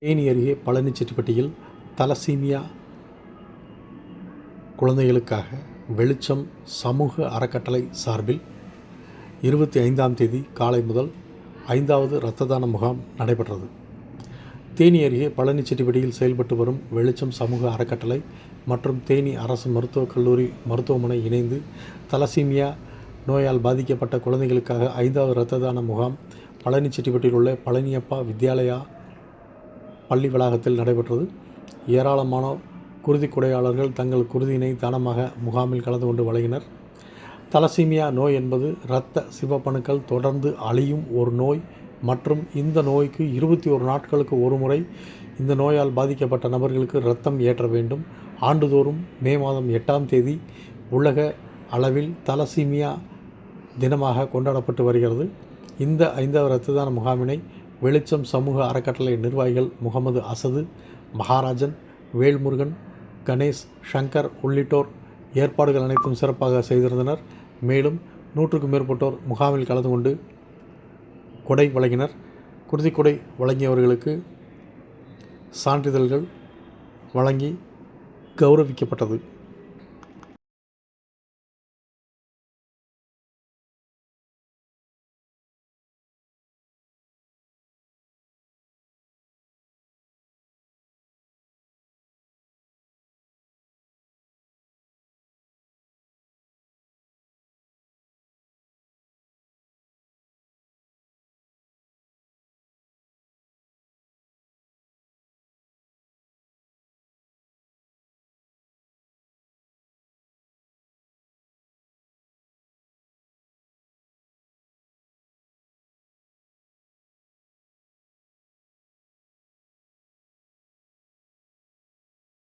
தேனி அருகே பழனிச்செட்டிப்பட்டியில் தலசீமியா குழந்தைகளுக்காக வெளிச்சம் சமூக அறக்கட்டளை சார்பில் 25ஆம் தேதி காலை முதல் 5வது இரத்த தான முகாம் நடைபெற்றது. தேனி அருகே பழனிச்செட்டிப்பட்டியில் செயல்பட்டு வரும் வெளிச்சம் சமூக அறக்கட்டளை மற்றும் தேனி அரசு மருத்துவக் கல்லூரி மருத்துவமனை இணைந்து தலசீமியா நோயால் பாதிக்கப்பட்ட குழந்தைகளுக்காக 5வது இரத்த தான முகாம் பழனிச்செட்டிப்பட்டியில் உள்ள பழனியப்பா வித்யாலயா பள்ளி வளாகத்தில் நடைபெற்றது. ஏராளமானோர் குருதி கொடையாளர்கள் தங்கள் குருதியினை தானமாக முகாமில் கலந்து கொண்டு வழங்கினர். தலசீமியா நோய் என்பது இரத்த சிவப்பணுக்கள் தொடர்ந்து அழியும் ஒரு நோய் மற்றும் இந்த நோய்க்கு 21 நாட்களுக்கு ஒரு முறை இந்த நோயால் பாதிக்கப்பட்ட நபர்களுக்கு இரத்தம் ஏற்ற வேண்டும். ஆண்டுதோறும் மே மாதம் 8ஆம் தேதி உலக அளவில் தலசீமியா தினமாக கொண்டாடப்பட்டு வருகிறது. இந்த 5வது இரத்த தான முகாமினை வெளிச்சம் சமூக அறக்கட்டளை நிர்வாகிகள் முகமது அசது, மகாராஜன், வேல்முருகன், கணேஷ், சங்கர் உள்ளிட்டோர் ஏற்பாடுகள் அனைத்தும் சிறப்பாக செய்திருந்தனர். மேலும் 100க்கும் மேற்பட்டோர் முகாமில் கலந்து கொண்டு கொடை வழங்கினர். குருதி கொடை வழங்கியவர்களுக்கு சான்றிதழ்கள் வழங்கி கௌரவிக்கப்பட்டது.